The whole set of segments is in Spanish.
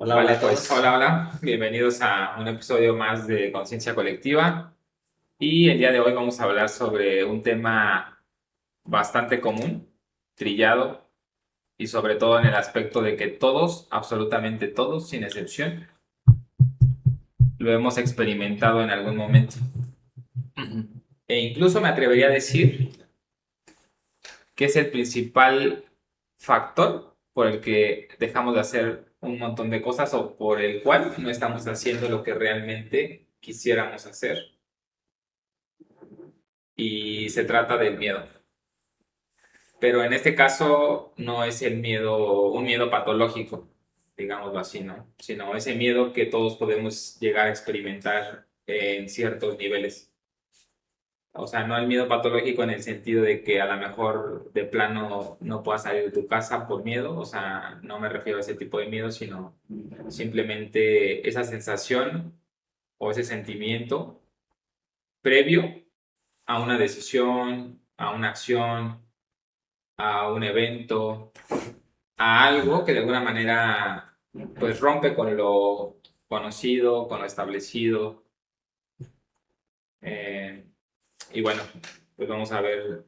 Hola, hola Vale, a pues todos. hola, hola, bienvenidos a un episodio más de Conciencia Colectiva y el día de hoy vamos a hablar sobre un tema bastante común, trillado y sobre todo en el aspecto de que todos, absolutamente todos, sin excepción, lo hemos experimentado en algún momento. E incluso me atrevería a decir que es el principal factor por el que dejamos de hacer un montón de cosas o por el cual no estamos haciendo lo que realmente quisiéramos hacer. Y se trata del miedo. Pero en este caso no es el miedo, un miedo patológico, digámoslo así, ¿no? Sino ese miedo que todos podemos llegar a experimentar en ciertos niveles. O sea, no el miedo patológico en el sentido de que a lo mejor de plano no puedas salir de tu casa por miedo. O sea, no me refiero a ese tipo de miedo, sino simplemente esa sensación o ese sentimiento previo a una decisión, a una acción, a un evento, a algo que de alguna manera pues rompe con lo conocido, con lo establecido. eh, y bueno, pues vamos a ver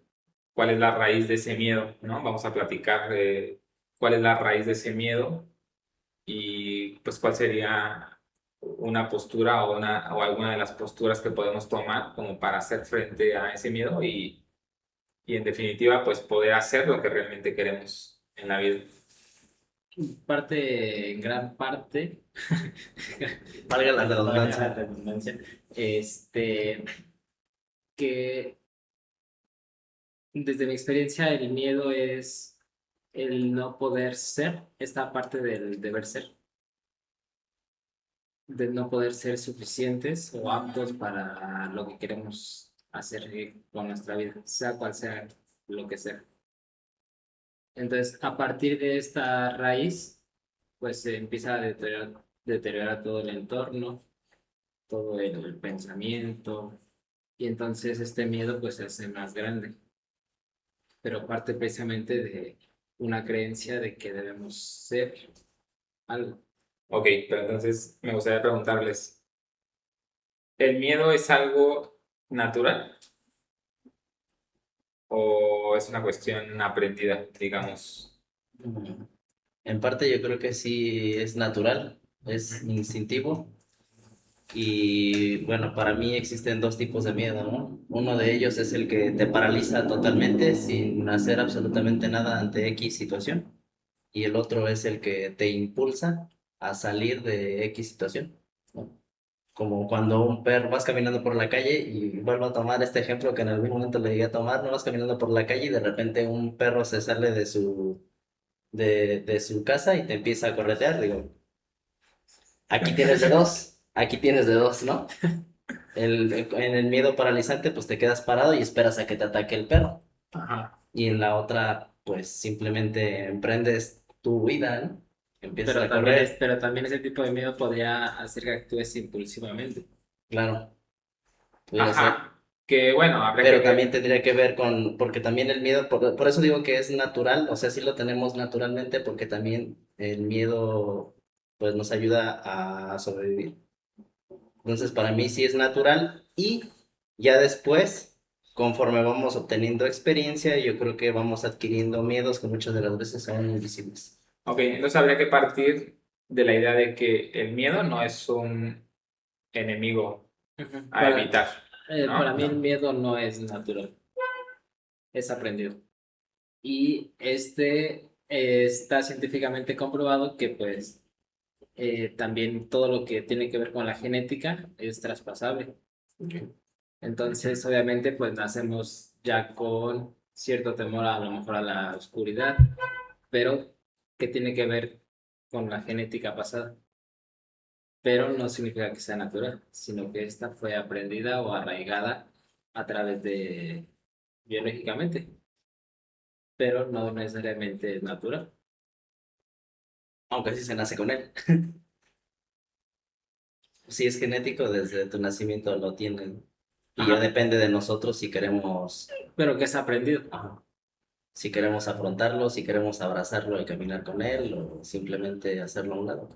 cuál es la raíz de ese miedo, ¿no? Vamos a platicar de cuál es la raíz de ese miedo y pues cuál sería una postura o alguna de las posturas que podemos tomar como para hacer frente a ese miedo y en definitiva pues poder hacer lo que realmente queremos en la vida. En gran parte, Valga la valga la redundancia. redundancia, este, que desde mi experiencia el miedo es el no poder ser, esta parte del deber ser, de no poder ser suficientes o aptos para lo que queremos hacer con nuestra vida, sea cual sea lo que sea. Entonces, a partir de esta raíz, pues se empieza a deteriorar todo el entorno, todo el pensamiento, y entonces este miedo pues se hace más grande, pero parte precisamente de una creencia de que debemos ser algo. Ok, pero entonces me gustaría preguntarles, ¿el miedo es algo natural o es una cuestión aprendida, digamos? Mm. En parte yo creo que sí es natural, es instintivo y bueno, para mí existen dos tipos de miedo, ¿no? Uno de ellos es el que te paraliza totalmente sin hacer absolutamente nada ante X situación y el otro es el que te impulsa a salir de X situación, ¿no? Como cuando un perro vas caminando por la calle y vuelvo a tomar este ejemplo que en algún momento le llegué a tomar, no vas caminando por la calle y de repente un perro se sale de su casa y te empieza a corretear, digo, aquí tienes de dos, ¿no? En el miedo paralizante pues te quedas parado y esperas a que te ataque el perro Ajá. y en la otra pues simplemente emprendes tu vida, ¿no? Empiezas a correr, Pero también ese tipo de miedo podría hacer que actúes impulsivamente. claro, pudiera ser. Ajá. Que bueno, habría que Pero también ver. tendría que ver con, porque también el miedo, por eso digo que es natural, o sea, sí lo tenemos naturalmente, porque también el miedo, pues nos ayuda a sobrevivir. Entonces, para mí sí es natural y ya después, conforme vamos obteniendo experiencia, yo creo que vamos adquiriendo miedos que muchas de las veces son invisibles. Ok, entonces habría que partir de la idea de que el miedo no es un enemigo Ujú. a evitar, Para ¿no? mí el miedo no es natural, es aprendido. Y está científicamente comprobado que pues también todo lo que tiene que ver con la genética es traspasable. Entonces, obviamente, pues nacemos ya con cierto temor a lo mejor a la oscuridad, pero que tiene que ver con la genética pasada. Pero no significa que sea natural, sino que esta fue aprendida o arraigada a través de biológicamente, pero no necesariamente es natural. Aunque sí se nace con él. Si es genético, desde tu nacimiento lo tienen. Y ya Ajá. depende de nosotros si queremos, Pero que es aprendido. ajá, si queremos afrontarlo, si queremos abrazarlo y caminar con él, o simplemente hacerlo a un lado.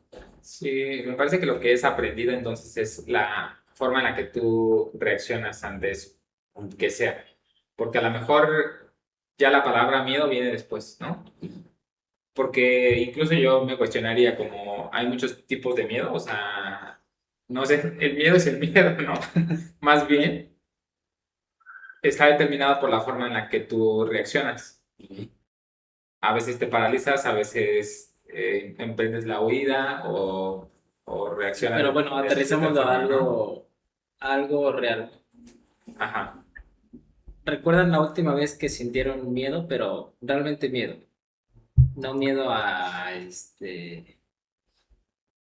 Sí, me parece que lo que es aprendido entonces es la forma en la que tú reaccionas ante eso, que sea. Porque a lo mejor ya la palabra miedo viene después, ¿no? Porque incluso yo me cuestionaría como hay muchos tipos de miedo, o sea, no sé, el miedo es el miedo, ¿no? Más bien está determinado por la forma en la que tú reaccionas. A veces te paralizas, a veces emprendes la huida o reaccionas Pero bueno, de cierta aterricémoslo forma, ¿no? a algo real. Ajá. ¿Recuerdan la última vez que sintieron miedo, pero realmente miedo? No miedo a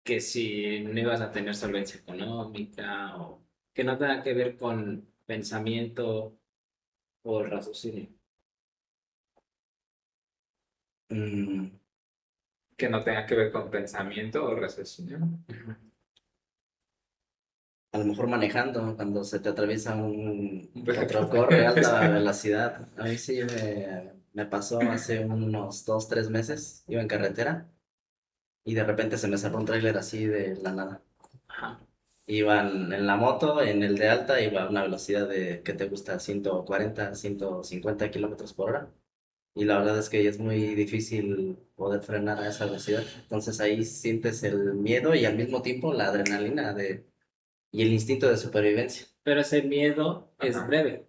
que si no ibas a tener solvencia económica o que no tenga que ver con pensamiento o raciocinio. Mm, Que no tenga que ver con pensamiento o raciocinio. Ujú. a lo mejor manejando, cuando se te atraviesa un Un perro. otro corre a alta velocidad. A mí sí me pasó hace unos 2, 3 meses. Iba en carretera y de repente se me cerró un tráiler así de la nada. Ajá. Iban en la moto, en el de alta, iba a una velocidad de, ¿qué te gusta? 140, 150 kilómetros por hora. Y la verdad es que es muy difícil poder frenar a esa velocidad. Entonces ahí sientes el miedo y al mismo tiempo la adrenalina y el instinto de supervivencia. Pero ese miedo es Ajá. breve,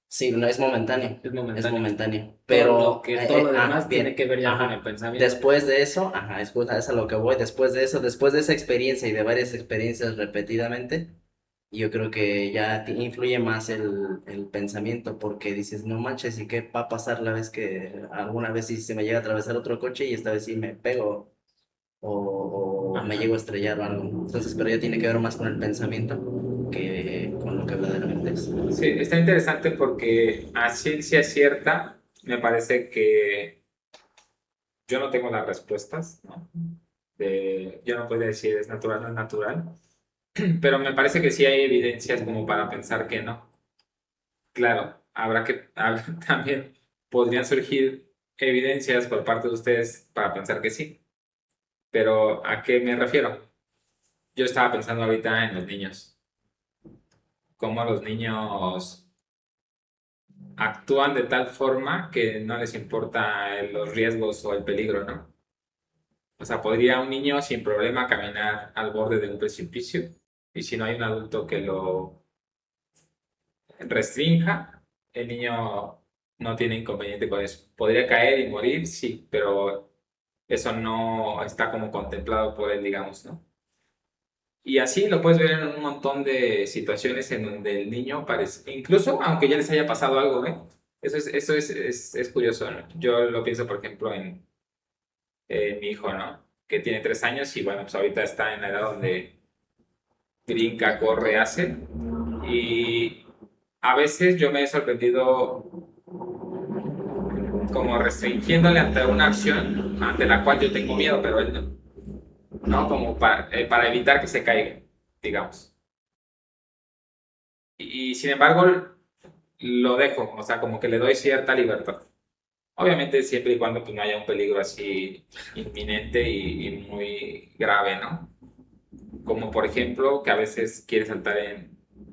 Sí, no es momentáneo, es es momentáneo. momentáneo. Pero, Todo lo demás tiene bien, que ver ya con el ajá. pensamiento. Después de eso, ajá, es a lo que voy. Después de eso, después de esa experiencia y de varias experiencias repetidamente, yo creo que ya influye más el pensamiento porque dices, no manches, ¿y qué va a pasar la vez que alguna vez si se me llega a atravesar otro coche y esta vez sí me pego o me Ajá. llego a estrellar o algo? Entonces, pero ya tiene que ver más con el pensamiento que con lo que verdaderamente es. Sí, está interesante porque a ciencia cierta me parece que yo no tengo las respuestas, ¿no? Yo no puedo decir es natural o no es natural, pero me parece que sí hay evidencias como para pensar que no. Claro, también podrían surgir evidencias por parte de ustedes para pensar que sí, pero ¿a qué me refiero? Yo estaba pensando ahorita en los niños, cómo los niños actúan de tal forma que no les importa los riesgos o el peligro, ¿no? O sea, podría un niño sin problema caminar al borde de un precipicio y si no hay un adulto que lo restrinja, el niño no tiene inconveniente con eso. Podría caer y morir, sí, pero eso no está como contemplado por él, digamos, ¿no? Y así lo puedes ver en un montón de situaciones en donde el niño parece, incluso aunque ya les haya pasado algo, ¿eh? Eso es curioso, ¿no? Yo lo pienso, por ejemplo, en mi hijo, ¿no? Que tiene 3 años y bueno, pues ahorita está en la edad donde brinca, corre, hace. Y a veces yo me he sorprendido como restringiéndole ante una acción ante la cual yo tengo miedo, pero él no, ¿no? Como para evitar que se caiga, digamos. Y sin embargo, lo dejo, o sea, como que le doy cierta libertad. Obviamente siempre y cuando pues, no haya un peligro así inminente y muy grave, ¿no? Como por ejemplo que a veces quiere saltar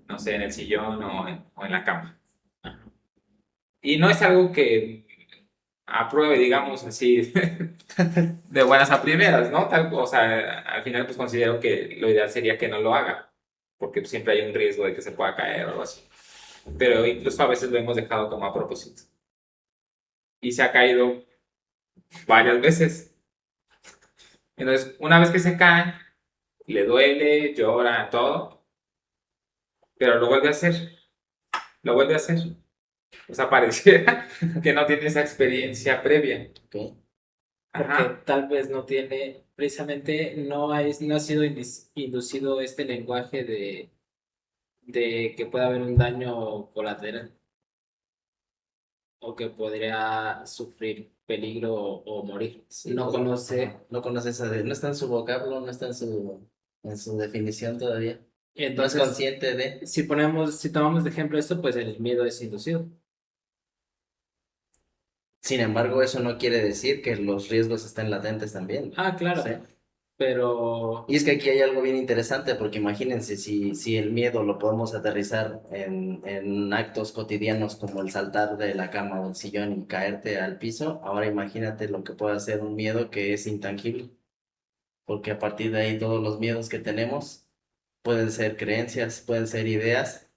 no sé, en el sillón o en la cama. Y no es algo que apruebe, digamos así, de buenas a primeras, ¿no? O sea, al final pues considero que lo ideal sería que no lo haga, porque siempre hay un riesgo de que se pueda caer o algo así. Pero incluso a veces lo hemos dejado como a propósito. Y se ha caído varias veces. Entonces, una vez que se cae, le duele, llora, todo, pero lo vuelve a hacer, lo vuelve a hacer. O sea, pareciera que no tiene esa experiencia previa. ¿Ok? Porque Ajá. tal vez no tiene, precisamente no ha sido inducido este lenguaje de que pueda haber un daño colateral o que podría sufrir peligro o morir. Sí, No pues conoce. no conoce no está en su vocablo, no está en su definición todavía. No es Entonces, consciente de. si tomamos de ejemplo esto, pues el miedo es inducido. Sin embargo, eso no quiere decir que los riesgos estén latentes también. Ah, Sí. claro. pero, Y es que aquí hay algo bien interesante, porque imagínense, si el miedo lo podemos aterrizar en actos cotidianos como el saltar de la cama o del sillón y caerte al piso, ahora imagínate lo que puede hacer un miedo que es intangible, porque a partir de ahí todos los miedos que tenemos pueden ser creencias, pueden ser ideas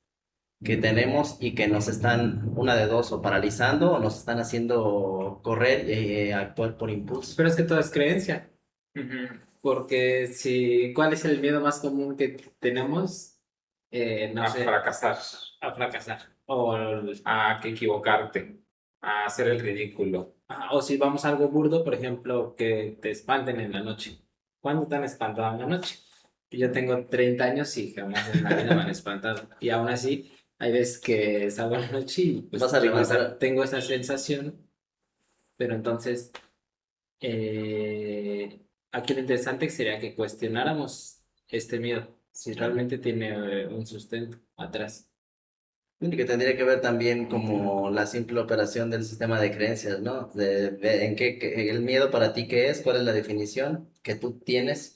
que tenemos y que nos están, una de dos, o paralizando o nos están haciendo correr y actuar por impulso. pero es que todo es creencia. Ujú. Porque si, ¿cuál es el miedo más común que tenemos? No A sé, fracasar, a fracasar. O, a que equivocarte, a hacer el ridículo. o si vamos a algo burdo, por ejemplo, que te espanten en la noche. ¿Cuándo te han espantado en la noche? Yo tengo 30 años y jamás en la vida me han espantado. Y aún así, hay veces que salgo en la noche y Vas pues a levantar. tengo esa sensación, pero entonces aquí lo interesante sería que cuestionáramos este miedo, si realmente tiene un sustento atrás. Y que tendría que ver también como la simple operación del sistema de creencias, ¿no? En el miedo para ti qué es, cuál es la definición que tú tienes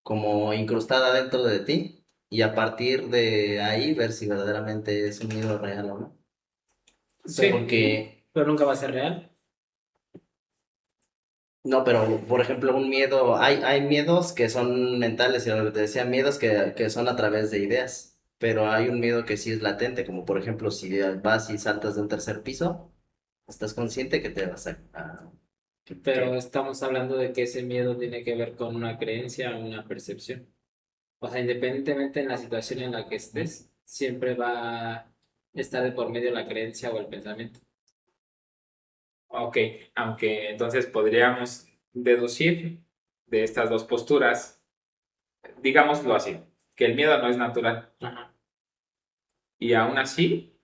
como incrustada dentro de ti, y a partir de ahí ver si verdaderamente es un miedo real o no. Pero, Sí, Porque, pero nunca va a ser real. no, pero por ejemplo, un miedo, hay miedos que son mentales, y lo que te decía, miedos que son a través de ideas, pero hay un miedo que sí es latente, como por ejemplo, si vas y saltas de un tercer piso, estás consciente que te vas Pero que estamos hablando de que ese miedo tiene que ver con una creencia o una percepción. O sea, independientemente en la situación en la que estés, siempre va a estar de por medio la creencia o el pensamiento. ok, aunque entonces podríamos deducir de estas dos posturas, digámoslo así, que el miedo no es natural Ajá. y aún así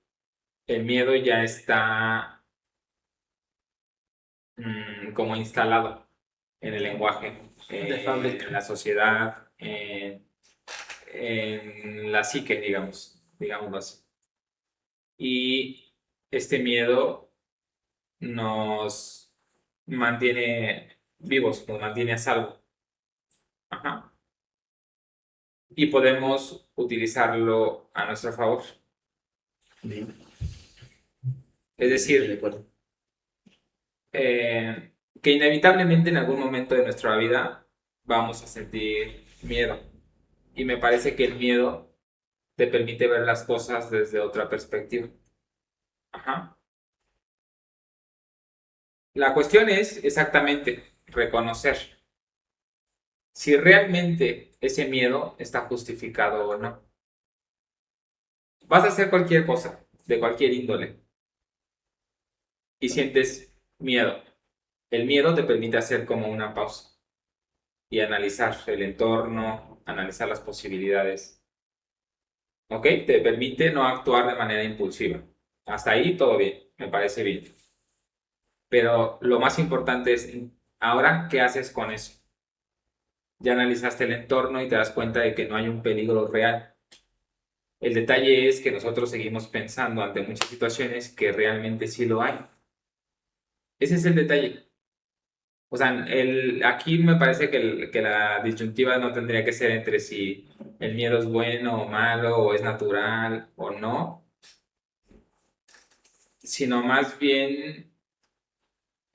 el miedo ya está como instalado en el lenguaje, De fábrica. en la sociedad, en la psique, digámoslo así. Y este miedo nos mantiene vivos, nos mantiene a salvo. Ajá. Y podemos utilizarlo a nuestro favor. bien, Es estoy de decir, acuerdo. que inevitablemente en algún momento de nuestra vida vamos a sentir miedo. Y me parece que el miedo te permite ver las cosas desde otra perspectiva. Ajá. La cuestión es exactamente reconocer si realmente ese miedo está justificado o no. Vas a hacer cualquier cosa, de cualquier índole, y sientes miedo. El miedo te permite hacer como una pausa y analizar el entorno, analizar las posibilidades. ¿Ok? Te permite no actuar de manera impulsiva. Hasta ahí todo bien, me parece bien. Pero lo más importante es, ahora, ¿qué haces con eso? Ya analizaste el entorno y te das cuenta de que no hay un peligro real. El detalle es que nosotros seguimos pensando ante muchas situaciones que realmente sí lo hay. Ese es el detalle. O sea, aquí me parece que la disyuntiva no tendría que ser entre si el miedo es bueno o malo, o es natural o no, sino más bien,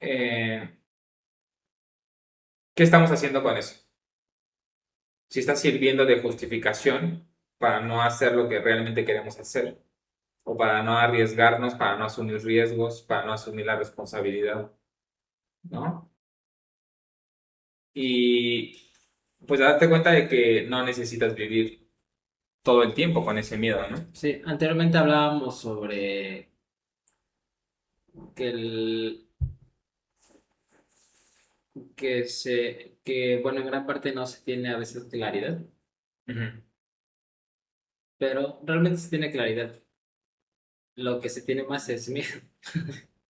eh, ¿qué estamos haciendo con eso? Si está sirviendo de justificación para no hacer lo que realmente queremos hacer, o para no arriesgarnos, para no asumir riesgos, para no asumir la responsabilidad, ¿no? Y pues date cuenta de que no necesitas vivir todo el tiempo con ese miedo, ¿no? Sí, anteriormente hablábamos sobre que bueno, en gran parte no se tiene a veces claridad, Ujú. pero realmente se tiene claridad. Lo que se tiene más es miedo.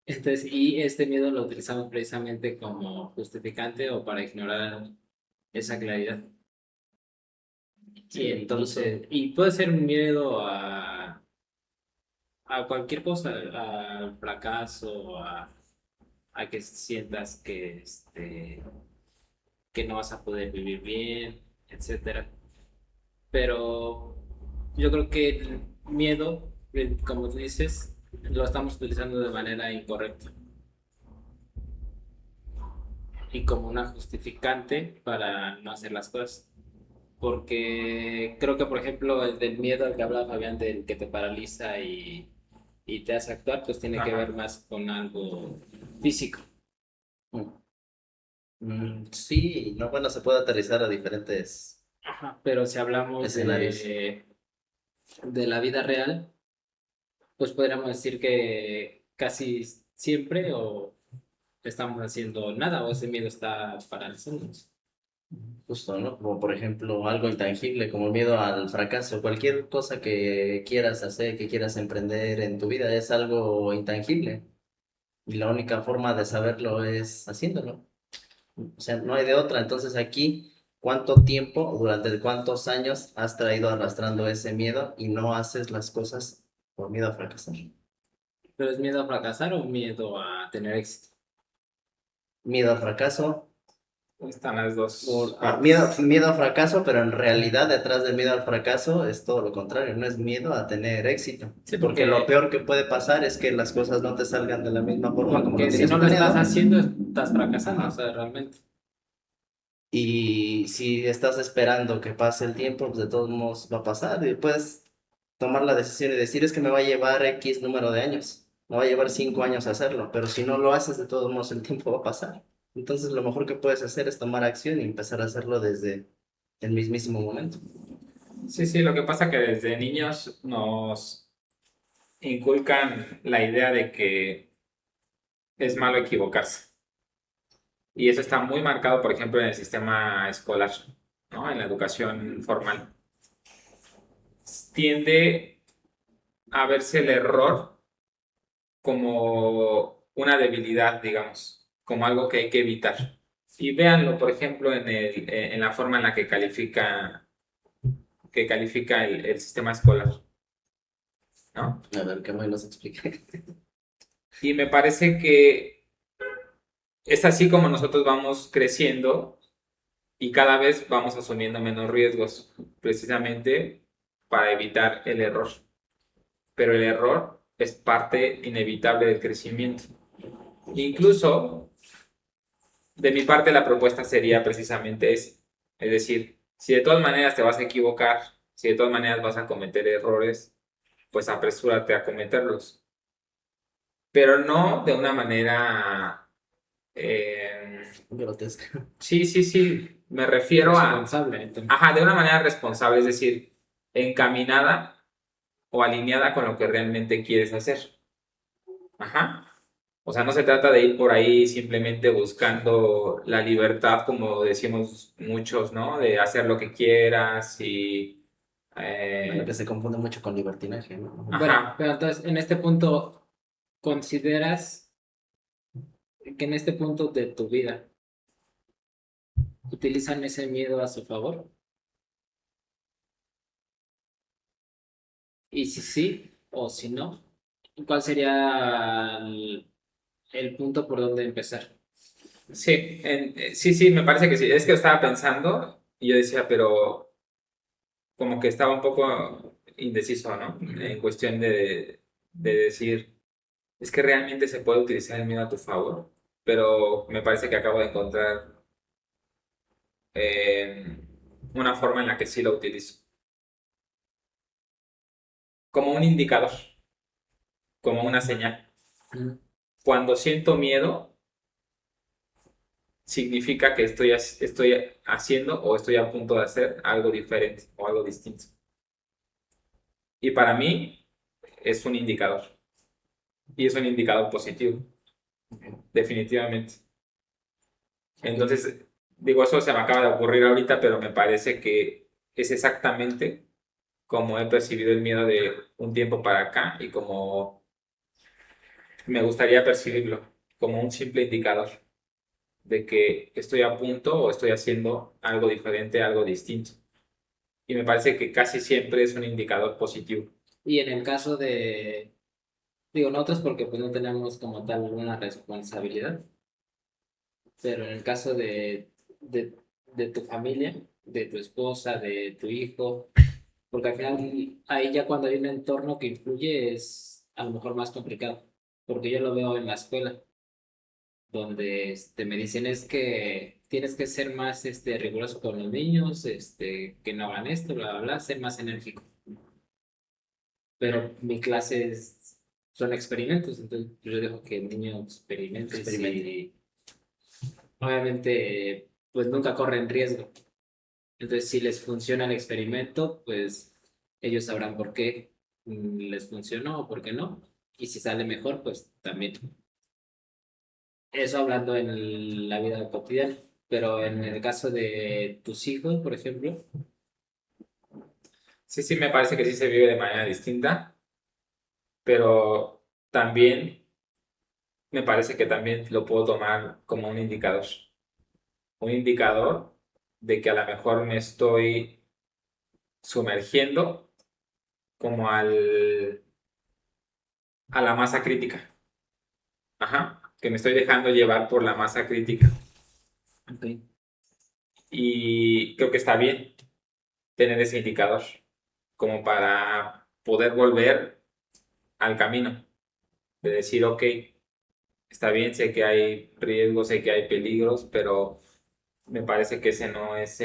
Entonces, y este miedo lo utilizamos precisamente como justificante o para ignorar esa claridad. Y Sí, incluso. entonces, y puede ser un miedo a cualquier cosa, al fracaso, a que sientas que, que no vas a poder vivir bien, etcétera. Pero yo creo que el miedo, como tú dices, lo estamos utilizando de manera incorrecta y como una justificante para no hacer las cosas. Porque creo que, por ejemplo, el del miedo al que hablaba Fabián, del que te paraliza y te hace actuar, pues tiene que Ajá. ver más con algo físico. Sí, no, bueno, se puede aterrizar a diferentes Ajá. Pero si hablamos escenarios. de la vida real, pues podríamos decir que casi siempre o estamos haciendo nada o ese miedo está paralizándonos. Justo, ¿no? Como por ejemplo algo intangible, como el miedo al fracaso. Cualquier cosa que quieras hacer, que quieras emprender en tu vida es algo intangible. Y la única forma de saberlo es haciéndolo. O sea, no hay de otra. Entonces aquí, ¿cuánto tiempo, durante cuántos años has traído arrastrando ese miedo y no haces las cosas por miedo a fracasar? ¿Pero es miedo a fracasar o miedo a tener éxito? Miedo al fracaso, Están las dos miedo, partes. miedo al fracaso, pero en realidad detrás del miedo al fracaso es todo lo contrario, no es miedo a tener éxito. Sí, Porque lo porque, peor que puede pasar es que las cosas no te salgan de la misma forma como lo porque si tenías no lo estás planeado. haciendo, estás fracasando, o Ajá. sea, realmente. Y si estás esperando que pase el tiempo, pues de todos modos va a pasar. Y puedes tomar la decisión y decir, es que me va a llevar X número de años. Me va a llevar 5 años hacerlo, pero si no lo haces, de todos modos el tiempo va a pasar. Entonces lo mejor que puedes hacer es tomar acción y empezar a hacerlo desde el mismísimo momento. Sí, sí, lo que pasa que desde niños nos inculcan la idea de que es malo equivocarse. Y eso está muy marcado, por ejemplo, en el sistema escolar, ¿no? En la educación formal. Tiende a verse el error como una debilidad, digamos, como algo que hay que evitar. Y véanlo, por ejemplo, en la forma en la que califica el sistema escolar, ¿no? A ver, ¿qué me los explica? Y me parece que es así como nosotros vamos creciendo y cada vez vamos asumiendo menos riesgos, precisamente para evitar el error. Pero el error es parte inevitable del crecimiento. Incluso, de mi parte, la propuesta sería precisamente esa. Es decir, si de todas maneras te vas a equivocar, si de todas maneras vas a cometer errores, pues apresúrate a cometerlos. Pero no de una manera... Grotesca. sí, sí, sí, me refiero a... Responsable, entonces. Ajá, de una manera responsable, es decir, encaminada o alineada con lo que realmente quieres hacer. Ajá. O sea, no se trata de ir por ahí simplemente buscando la libertad, como decimos muchos, ¿no? De hacer lo que quieras y... Bueno, que eh, se confunde mucho con libertinaje, ¿no? Bueno, ajá. pero entonces, en este punto, ¿consideras que en este punto de tu vida utilizan ese miedo a su favor? Y si sí o si no, ¿cuál sería el punto por donde empezar? Sí, sí, sí, me parece que sí. Es que estaba pensando y yo decía, pero como que estaba un poco indeciso, ¿no? En cuestión de decir, es que realmente se puede utilizar el miedo a tu favor, pero me parece que acabo de encontrar eh, una forma en la que sí lo utilizo. Como un indicador, como una señal. Mm. Cuando siento miedo, significa que estoy haciendo o estoy a punto de hacer algo diferente o algo distinto. Y para mí es un indicador. Y es un indicador positivo, definitivamente. Ok. Entonces, digo, eso se me acaba de ocurrir ahorita, pero me parece que es exactamente como he percibido el miedo de un tiempo para acá y como me gustaría percibirlo, como un simple indicador de que estoy a punto o estoy haciendo algo diferente, algo distinto. Y me parece que casi siempre es un indicador positivo. Y en el caso de, digo, nosotros porque pues no tenemos como tal una responsabilidad, pero en el caso de de tu familia, de tu esposa, de tu hijo, porque al final ahí ya cuando hay un entorno que influye es a lo mejor más complicado, porque yo lo veo en la escuela, donde me dicen es que tienes que ser más riguroso con los niños, que no hagan esto, bla, bla, bla, ser más enérgico. Pero mi clase son experimentos, entonces yo dejo que el niño experimente Experimente. y obviamente pues nunca corren riesgo. Entonces si les funciona el experimento, pues ellos sabrán por qué les funcionó o por qué no. Y si sale mejor, pues también. Eso hablando en la vida cotidiana. Pero en el caso de tus hijos, por ejemplo, Sí, sí, me parece que sí se vive de manera distinta, pero también me parece que también lo puedo tomar como un indicador de que a lo mejor me estoy sumergiendo como a la masa crítica. Ajá, que me estoy dejando llevar por la masa crítica. okay. Y creo que está bien tener ese indicador como para poder volver al camino, de decir, ok, está bien, sé que hay riesgos, sé que hay peligros, pero me parece que esa no es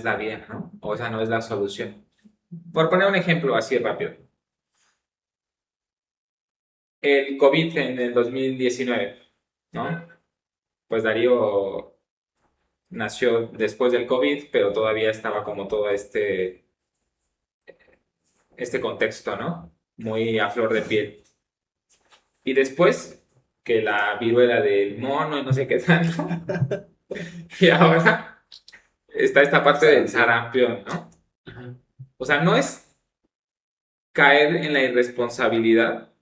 la vía, ¿no? O esa no es la solución. Por poner un ejemplo así rápido. El COVID en el 2019, ¿no? Pues Darío nació después del COVID, pero todavía estaba como todo este contexto, ¿no? Muy a flor de piel. Y después que la viruela del mono y no sé qué tanto. Y ahora está esta parte del sarampión, ¿no? Ajá. O sea, no es caer en la irresponsabilidad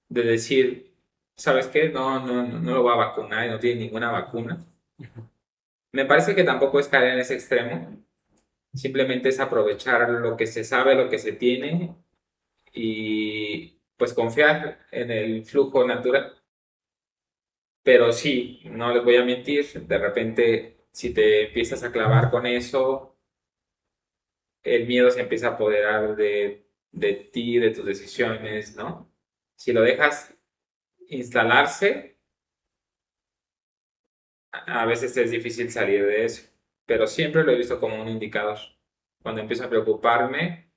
de decir, ¿sabes qué? No lo voy a vacunar y no tiene ninguna vacuna. Me parece que tampoco es caer en ese extremo. Simplemente es aprovechar lo que se sabe, lo que se tiene y pues confiar en el flujo natural. Pero sí, no les voy a mentir, de repente si te empiezas a clavar con eso, el miedo se empieza a apoderar de ti, de tus decisiones, ¿no? Si lo dejas instalarse, a veces es difícil salir de eso, pero siempre lo he visto como un indicador. Cuando empiezo a preocuparme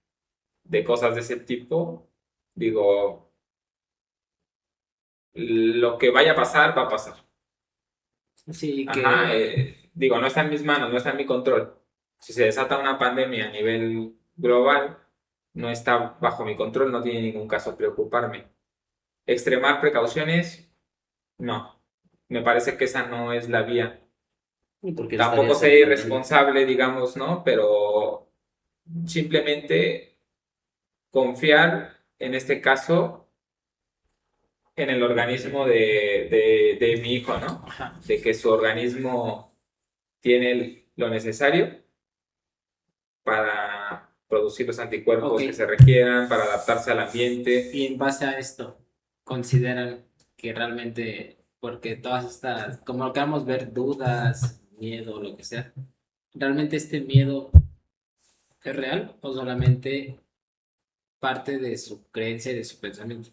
de cosas de ese tipo, digo, lo que vaya a pasar, va a pasar. Sí, Ajá, que digo, no está en mis manos, no está en mi control. Si se desata una pandemia a nivel global, no está bajo mi control, no tiene ningún caso preocuparme. Extremar precauciones, no. Me parece que esa no es la vía. Porque Tampoco estarías ser ayudando. irresponsable, digamos, ¿no? Pero simplemente confiar, en este caso, en el organismo de mi hijo, ¿no? ajá. De que su organismo tiene lo necesario para producir los Ok, anticuerpos que se requieran, para adaptarse al ambiente. y en base a esto, consideran que realmente, porque todas estas, como lo que vamos a ver, dudas, miedo, lo que sea, ¿realmente este miedo es real o solamente parte de su creencia y de su pensamiento?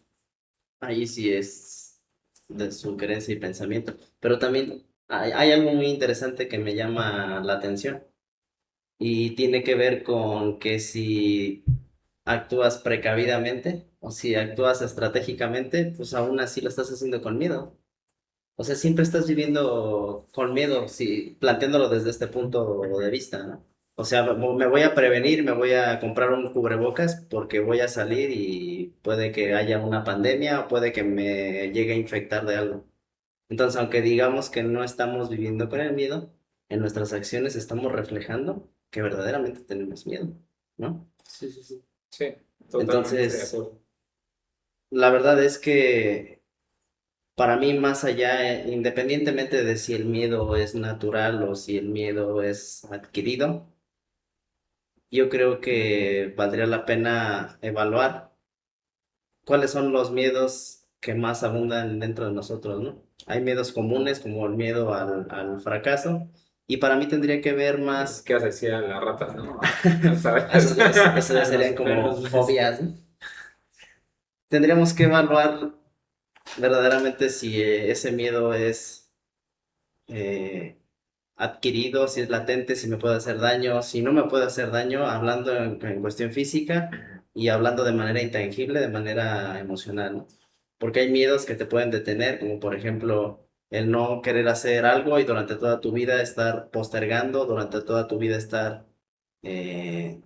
Ahí sí es de su creencia y pensamiento. Pero también hay algo muy interesante que me llama la atención y tiene que ver con que si actúas precavidamente o si actúas estratégicamente, pues aún así lo estás haciendo con miedo. O sea, siempre estás viviendo con miedo, si, planteándolo desde este punto de vista, ¿no? O sea, me voy a prevenir, me voy a comprar un cubrebocas porque voy a salir y puede que haya una pandemia o puede que me llegue a infectar de algo. Entonces, aunque digamos que no estamos viviendo con el miedo, en nuestras acciones estamos reflejando que verdaderamente tenemos miedo, ¿no? Sí, sí, sí. Sí, totalmente de Entonces, acuerdo. la verdad es que para mí, más allá, independientemente de si el miedo es natural o si el miedo es adquirido, yo creo que valdría la pena evaluar cuáles son los miedos que más abundan dentro de nosotros, ¿no? Hay miedos comunes como el miedo al fracaso Y para mí tendría que ver más, ¿Qué vas a decir a las ratas, no? eso, ¿Sabes? eso ya A serían los como perros, fobias, ¿no? Tendríamos que evaluar verdaderamente si ese miedo es eh, adquirido, si es latente, si me puede hacer daño, si no me puede hacer daño, hablando en cuestión física y hablando de manera intangible, de manera emocional, ¿no? Porque hay miedos que te pueden detener, como por ejemplo el no querer hacer algo y durante toda tu vida estar postergando, durante toda tu vida estar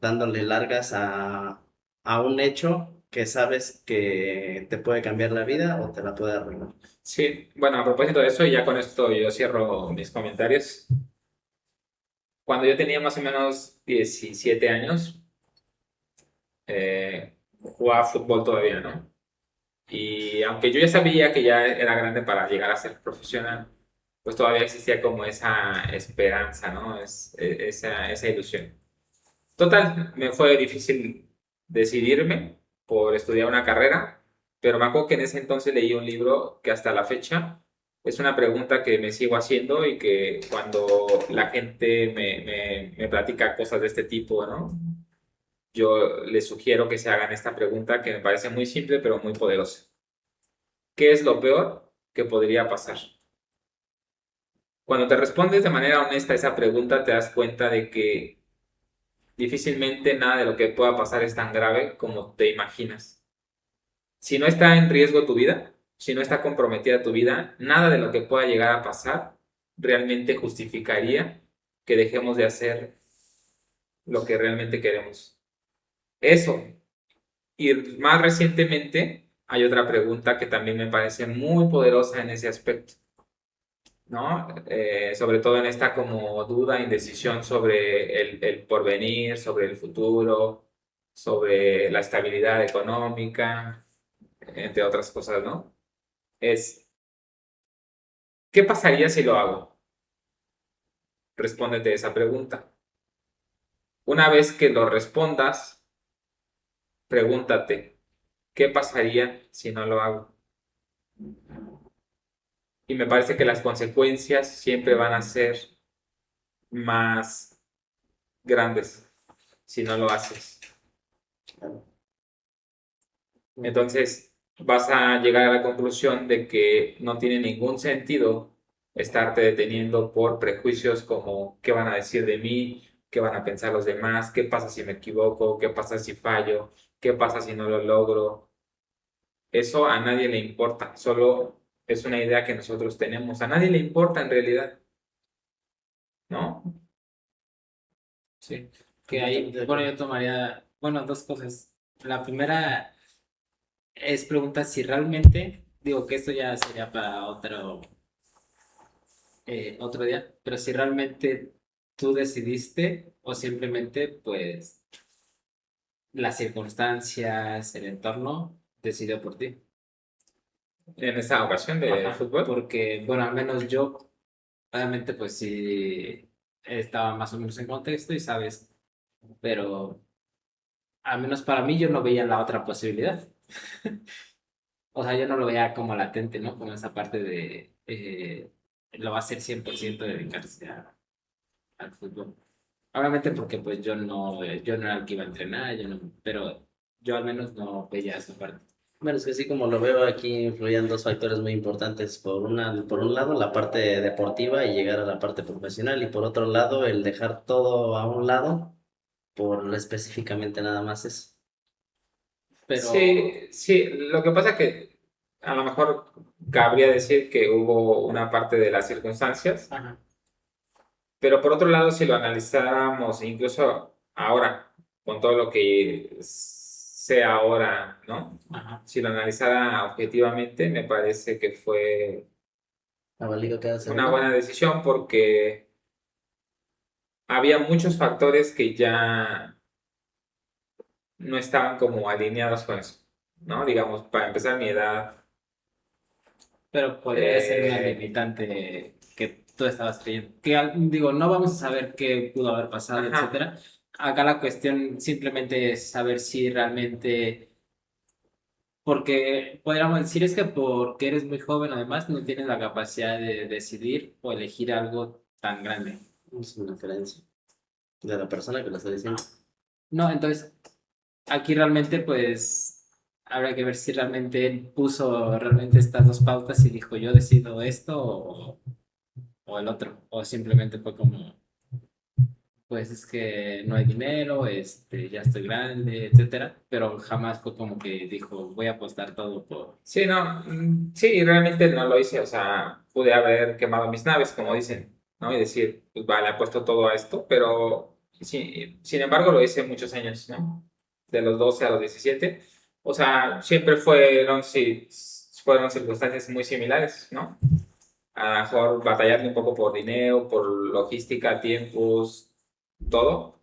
dándole largas a un hecho que sabes que te puede cambiar la vida o te la puede arruinar. Sí, bueno, a propósito de eso, y ya con esto yo cierro mis comentarios. Cuando yo tenía más o menos 17 años, jugaba fútbol todavía, ¿no? Y aunque yo ya sabía que ya era grande para llegar a ser profesional, pues todavía existía como esa esperanza, ¿no? Esa ilusión. Total, me fue difícil decidirme por estudiar una carrera, pero me acuerdo que en ese entonces leí un libro que hasta la fecha es una pregunta que me sigo haciendo y que cuando la gente me platica cosas de este tipo, ¿no? Yo les sugiero que se hagan esta pregunta que me parece muy simple pero muy poderosa. ¿Qué es lo peor que podría pasar? Cuando te respondes de manera honesta a esa pregunta, te das cuenta de que difícilmente nada de lo que pueda pasar es tan grave como te imaginas. Si no está en riesgo tu vida, si no está comprometida tu vida, nada de lo que pueda llegar a pasar realmente justificaría que dejemos de hacer lo que realmente queremos. Eso. Y más recientemente hay otra pregunta que también me parece muy poderosa en ese aspecto, ¿no? Sobre todo en esta como duda, indecisión sobre el porvenir, sobre el futuro, sobre la estabilidad económica, entre otras cosas, ¿no? Es, ¿qué pasaría si lo hago? Respóndete esa pregunta. Una vez que lo respondas, pregúntate, ¿qué pasaría si no lo hago? Y me parece que las consecuencias siempre van a ser más grandes si no lo haces. Entonces vas a llegar a la conclusión de que no tiene ningún sentido estarte deteniendo por prejuicios como qué van a decir de mí, qué van a pensar los demás, qué pasa si me equivoco, qué pasa si fallo, qué pasa si no lo logro. Eso a nadie le importa, solo es una idea que nosotros tenemos. A nadie le importa en realidad, ¿no? Sí, que ahí, bueno, yo tomaría, bueno, dos cosas. La primera es preguntar si realmente, digo que esto ya sería para otro día, pero si realmente tú decidiste o simplemente, pues, las circunstancias, el entorno decidió por ti. En esta ocasión de Ajá, fútbol. porque, bueno, al menos yo, obviamente, pues sí estaba más o menos en contexto y sabes, pero al menos para mí yo no veía la otra posibilidad. O sea, yo no lo veía como latente, ¿no? Como esa parte de lo va a hacer 100% dedicarse al fútbol. Obviamente porque pues yo no era el que iba a entrenar, yo no, pero yo al menos no veía esa parte. Bueno, es que sí, como lo veo aquí, influyen dos factores muy importantes. Por un lado, la parte deportiva y llegar a la parte profesional, y por otro lado, el dejar todo a un lado por específicamente nada más eso. Pero, Sí, sí, lo que pasa es que a lo mejor cabría decir que hubo una parte de las circunstancias, ajá, pero por otro lado, si lo analizáramos incluso ahora, con todo lo que sé ahora, ¿no? ajá, Si lo analizara objetivamente, me parece que fue Ha valido cada una segundo. buena decisión porque había muchos factores que ya no estaban como alineados con eso, ¿no? Digamos, para empezar, mi edad. pero podría ser una eh, limitante que tú estabas creyendo. Que digo, no vamos a saber qué pudo haber pasado, ajá. etcétera. Acá la cuestión simplemente es saber si realmente. Porque podríamos decir es que porque eres muy joven, además, no tienes la capacidad de decidir o elegir algo tan grande. Es una creencia de la persona que lo está diciendo. No, entonces, aquí realmente, pues, habrá que ver si realmente él puso realmente estas dos pautas y dijo, yo decido esto o el otro. O simplemente fue como, pues es que no hay dinero, ya estoy grande, etcétera. Pero jamás fue como que dijo, voy a apostar todo por... Sí, no, sí, realmente no lo hice, o sea, pude haber quemado mis naves, como dicen, ¿no? Y decir, pues vale, apuesto todo a esto, pero sí, sin embargo lo hice muchos años, ¿no? De los 12 a los 17, o sea, siempre fueron, sí, fueron circunstancias muy similares, ¿no? A lo mejor batallarle un poco por dinero, por logística, tiempos, todo.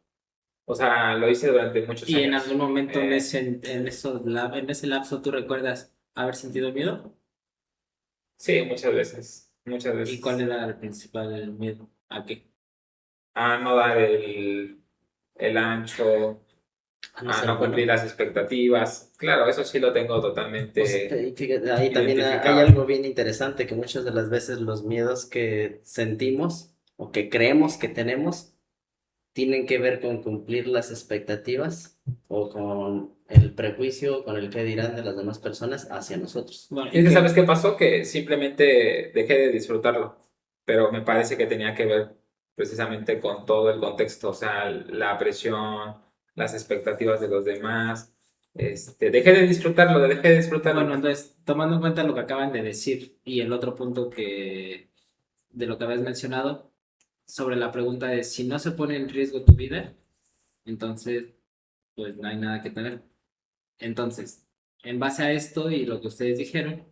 O sea, lo hice durante muchos Y en años. algún momento en ese lapso, ¿tú recuerdas haber sentido miedo? Sí, muchas veces, muchas ¿Y cuál veces. era el principal miedo? ¿A qué? A no dar el ancho, A no a ser no cumplir bueno. las expectativas. Claro, eso sí lo tengo O sea, totalmente fíjate, ahí también hay identificado. algo bien interesante, que muchas de las veces los miedos que sentimos o que creemos que tenemos tienen que ver con cumplir las expectativas o con el prejuicio, con el que dirán de las demás personas hacia nosotros. Bueno, Es que, ¿sabes qué pasó? Que simplemente dejé de disfrutarlo, pero me parece que tenía que ver precisamente con todo el contexto, o sea, la presión, las expectativas de los demás. Dejé de disfrutarlo, dejé de Bueno, disfrutarlo. entonces, tomando en cuenta lo que acaban de decir y el otro punto de lo que habías mencionado, sobre la pregunta de si no se pone en riesgo tu vida, entonces, pues no hay nada que tener. Entonces, en base a esto y lo que ustedes dijeron,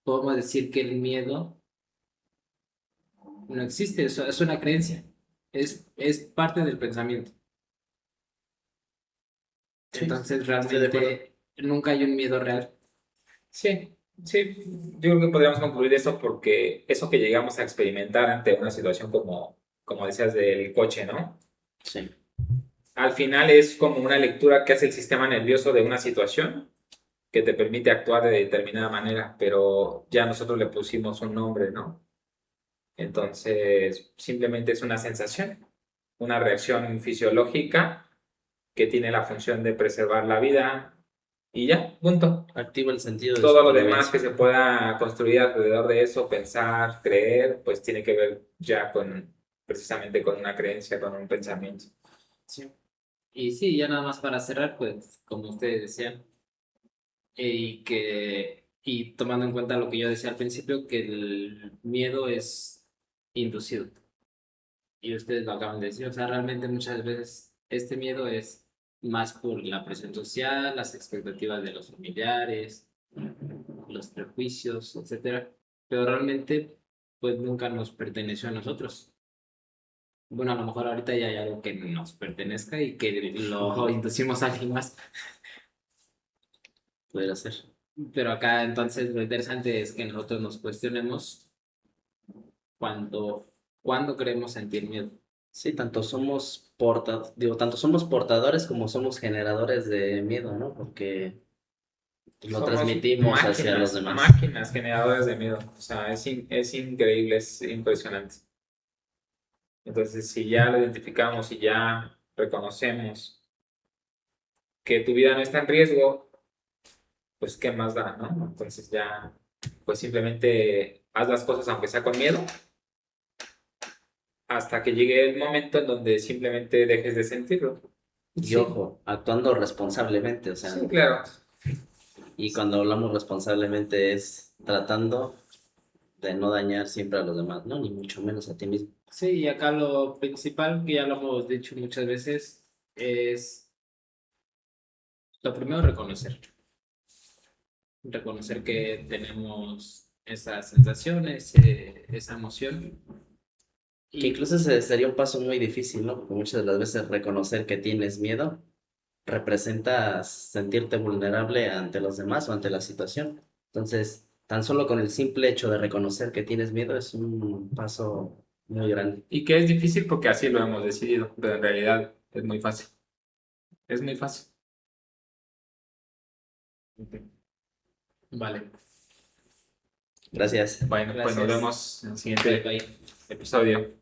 podemos decir que el miedo no existe, eso es una creencia, es parte del pensamiento. Sí, Entonces, estoy de acuerdo. realmente nunca hay un miedo real. Sí, sí, yo creo que podríamos concluir eso porque eso que llegamos a experimentar ante una situación como decías del coche, ¿no? Sí. Al final es como una lectura que hace el sistema nervioso de una situación que te permite actuar de determinada manera, pero ya nosotros le pusimos un nombre, ¿no? Entonces, simplemente es una sensación, una reacción fisiológica que tiene la función de preservar la vida y ya, punto. Activa el sentido de Todo lo demás que supervivencia. se pueda construir alrededor de eso, pensar, creer, pues tiene que ver ya con precisamente con una creencia, con un pensamiento. Sí. Y sí, ya nada más para cerrar, pues, como ustedes decían, y tomando en cuenta lo que yo decía al principio, que el miedo es inducido. Y ustedes lo acaban de decir, o sea, realmente muchas veces este miedo es más por la presión social, las expectativas de los familiares, los prejuicios, etcétera, pero realmente pues nunca nos perteneció a nosotros. Bueno, a lo mejor ahorita ya hay algo que nos pertenezca y que lo inducimos a alguien más, Pudiera ser. pero acá entonces lo interesante es que nosotros nos cuestionemos cuando queremos sentir miedo. Sí, tanto somos portadores como somos generadores de miedo, ¿no? Porque lo Somos transmitimos hacia los demás. máquinas generadores de miedo. O sea, es increíble, es impresionante. Entonces, si ya lo identificamos y ya reconocemos que tu vida no está en riesgo, pues ¿qué más da, no? Entonces ya, pues simplemente haz las cosas aunque sea con miedo, hasta que llegue el momento en donde simplemente dejes de sentirlo. Y Sí, ojo, actuando responsablemente, o sea, sí, claro. y cuando hablamos responsablemente es tratando de no dañar siempre a los demás, ¿no? Ni mucho menos a ti mismo. Sí, y acá lo principal, que ya lo hemos dicho muchas veces, es lo primero reconocer. Reconocer que tenemos esas sensaciones, esa emoción. Que Y incluso ese sería un paso muy difícil, ¿no? Porque muchas de las veces reconocer que tienes miedo representa sentirte vulnerable ante los demás o ante la situación. Entonces, tan solo con el simple hecho de reconocer que tienes miedo es un paso muy grande. Y que es difícil porque así lo hemos decidido, pero en realidad es muy fácil. Es muy fácil. vale, Gracias. Bueno, pues nos gracias. vemos en el Bye siguiente bye. episodio.